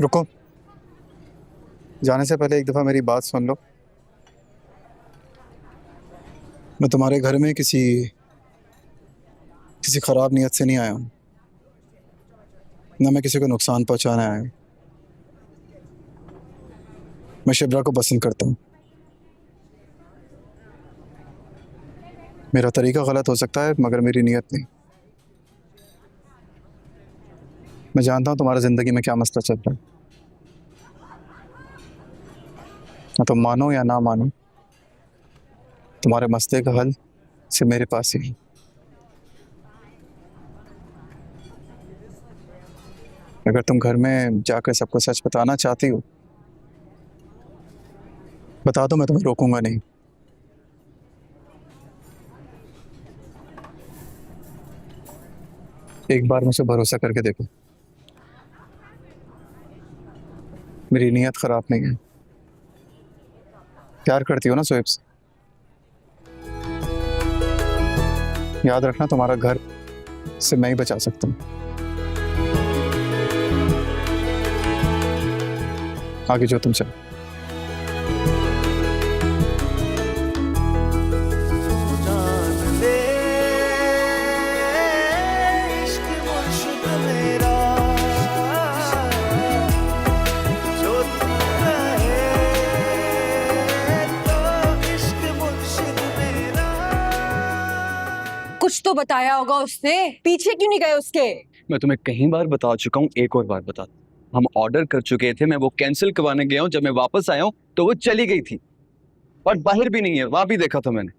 रुको, जाने से पहले एक दफ़ा मेरी बात सुन लो। मैं तुम्हारे घर में किसी किसी ख़राब नीयत से नहीं आया हूँ। ना मैं किसी को नुकसान पहुँचाने आया हूँ। मैं शिब्रा को पसंद करता हूँ। मेरा तरीका गलत हो सकता है मगर मेरी नीयत नहीं। मैं जानता हूँ तुम्हारा ज़िंदगी में क्या मसला चल रहा है। ना तुम मानो या ना मानो, तुम्हारे मसले का हल सिर्फ मेरे पास ही है। अगर तुम घर में जाकर सबको सच बताना चाहती हो, बता दो, मैं तुम्हें रोकूंगा नहीं। एक बार मुझे भरोसा करके देखो, मेरी नीयत खराब नहीं है। प्यार करती हो ना सोएब से? याद रखना, तुम्हारा घर से मैं ही बचा सकता हूँ। आगे जो तुम चाहो। कुछ तो बताया होगा उसने, पीछे क्यों नहीं गए उसके? मैं तुम्हें कई बार बता चुका हूँ, एक और बार बता। हम ऑर्डर कर चुके थे, मैं वो कैंसिल करवाने गया हूँ। जब मैं वापस आया हूँ तो वो चली गई थी और बाहर भी नहीं है। वहां भी देखा था मैंने।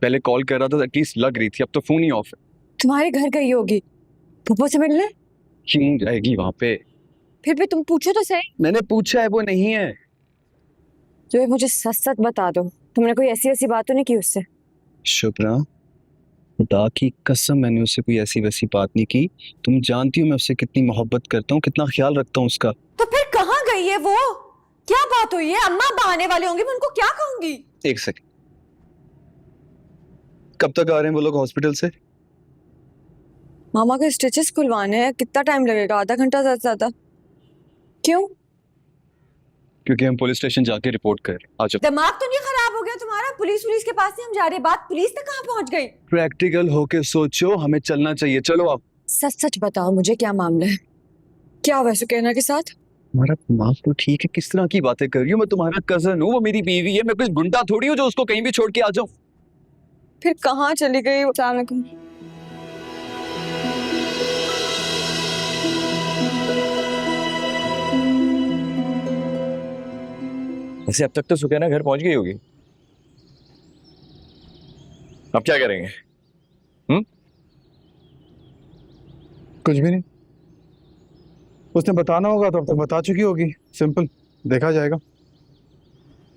पहले कॉल कर रहा था, एटलीस्ट लग रही थी। अब तो फोन ही ऑफ है। तुम्हारे घर गई होगी पुप्पो से मिलने। क्यों जाएगी वहां पे? फिर भी तुम पूछो तो सही। मैंने पूछा है, वो नहीं है। जो है मुझे सच सच बता दो, तुमने कोई ऐसी ऐसी बात तो नहीं की उससे? शुभ्रा, खुदा की कसम मैंने उससे कोई ऐसी वैसी बात नहीं की। तुम जानती हो मैं उससे कितनी मोहब्बत करता हूँ, कितना ख्याल रखता हूँ उसका। तो फिर कहाँ गई है वो? क्या बात हुई है? अम्मा बहाने वाले होंगे, मैं उनको क्या कहूंगी? एक सेकंड, कब तक आ रहे हैं वो लोग हॉस्पिटल से? मामा के स्टिचेस खुलवाने हैं, कितना टाइम लगेगा? आधा घंटा ज्यादा से ज्यादा। क्यों? क्योंकि हम पुलिस स्टेशन जाके रिपोर्ट कर रहे हैं। आ जाओ। दिमाग तो नहीं खराब हो गया तुम्हारा? पुलिस के पास नहीं हम जा रहे, बात पुलिस तक कहाँ पहुंच गई? प्रैक्टिकल होके सोचो, हमें चलना चाहिए। चलो आप। सच सच बताओ मुझे, क्या मामला है? क्या हुआ सुकैना के साथ? तुम्हारा दिमाग तो ठीक है, किस तरह की बातें कर रही हो? मैं तुम्हारा कजन हूँ, वो मेरी बीवी है। मैं कोई गुंडा थोड़ी हूँ जो उसको कहीं भी छोड़ के आ जाऊं। फिर कहाँ चली गई अचानक? वैसे अब तक तो सुकैना घर पहुंच गई होगी। अब क्या करेंगे? कुछ भी नहीं, उसने बताना होगा तो अब तक बता चुकी होगी। सिंपल, देखा जाएगा।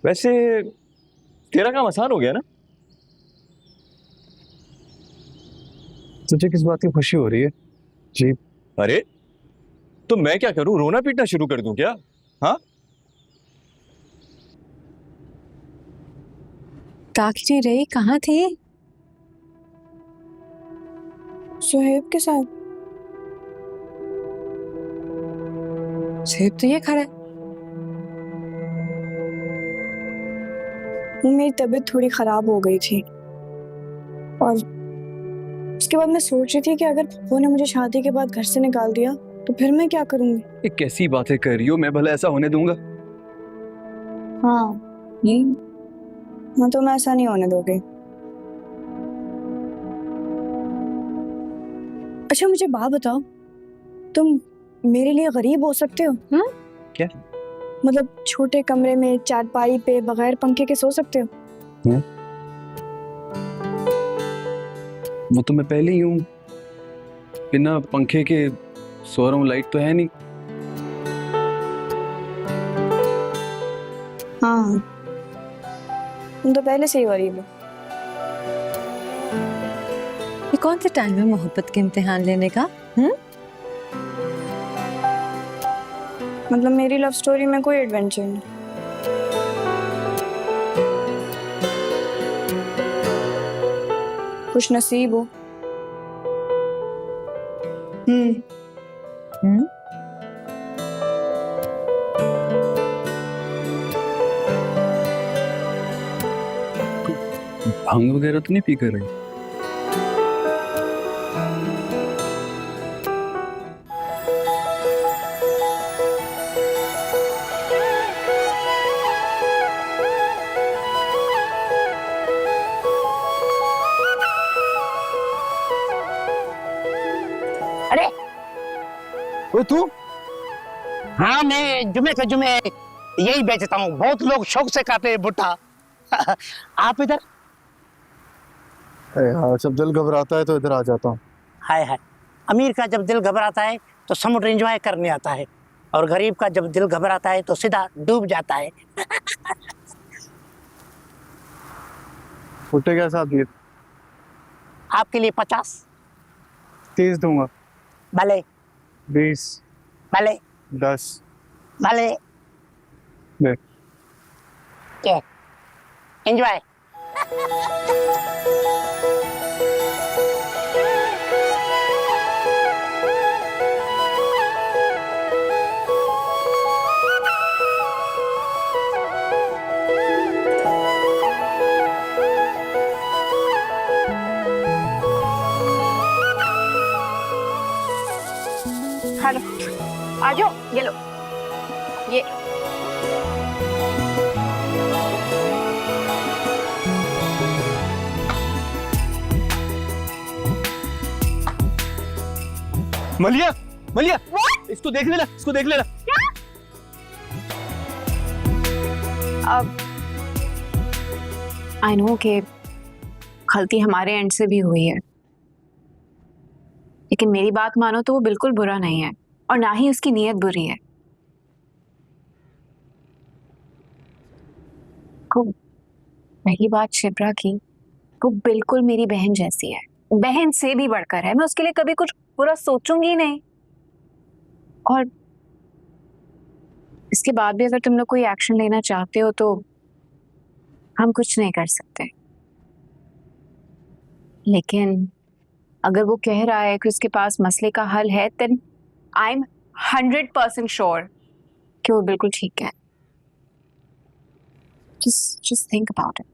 वैसे तेरा काम आसान हो गया ना? तुझे किस बात की खुशी हो रही है? जी। अरे तो मैं क्या करूं, रोना पीटना शुरू कर दूं क्या? हाँ, ताकि नहीं रही, कहाँ थी? सुहेब के साथ। सुहेब तो ये खड़ा है। मेरी तबीयत थोड़ी खराब हो गई थी और उसके बाद मैं सोच रही थी कि अगर पप्पू ने मुझे शादी के बाद घर से निकाल दिया तो फिर मैं क्या करूंगी। ये कैसी बातें कर रही हो? मैं भला ऐसा होने दूंगा? हाँ, तो मैं ऐसा नहीं होने दोगे। अच्छा मुझे बात बताओ, तुम मेरे लिए गरीब हो सकते हो? क्या? मतलब छोटे कमरे में चारपाई पे बगैर पंखे के सो सकते हो? वो तो मैं पहले ही हूँ, बिना पंखे के सो रहा हूँ। लाइट तो है नहीं। हाँ, तुम तो पहले से ही गरीब हो। ये कौन सा टाइम है मोहब्बत के इम्तिहान लेने का? मतलब मेरी लव स्टोरी में कोई एडवेंचर नहीं। खुश नसीब हो। भांग वगैरह तो नहीं पी कर रही? अरे ओ तू हाँ, मैं जुमे के जुमे यही बेचता हूँ। बहुत लोग शौक से खाते हैं भुट्टा। आप इधर? अरे यार, जब दिल घबराता है तो इधर आ जाता हूँ। हाय हाय, अमीर का जब दिल घबराता है तो समुद्र एंजॉय करने आता है, और गरीब का जब दिल घबराता है तो सीधा डूब जाता है। भुट्टे के साथ दिए आपके लिए 50। 30 दूंगा। भले 20, भले 10 भले। ले। क्या एंजॉय? हेलो, आ जाओ, ये लो, ये मलिया, मलिया, इसको देख लेना, इसको देख लेना। अब आई नो कि गलती हमारे एंड से भी हुई है, लेकिन मेरी बात मानो तो वो बिल्कुल बुरा नहीं है और ना ही उसकी नीयत बुरी है। को पहली बात शिप्रा की, वो बिल्कुल मेरी बहन जैसी है, बहन से भी बढ़कर है। मैं उसके लिए कभी कुछ बुरा सोचूंगी नहीं, और इसके बाद भी अगर तुम लोग कोई एक्शन लेना चाहते हो तो हम कुछ नहीं कर सकते। लेकिन अगर वो कह रहा है कि उसके पास मसले का हल है, देन आई एम 100% श्योर कि वो बिल्कुल ठीक है। Just think about it.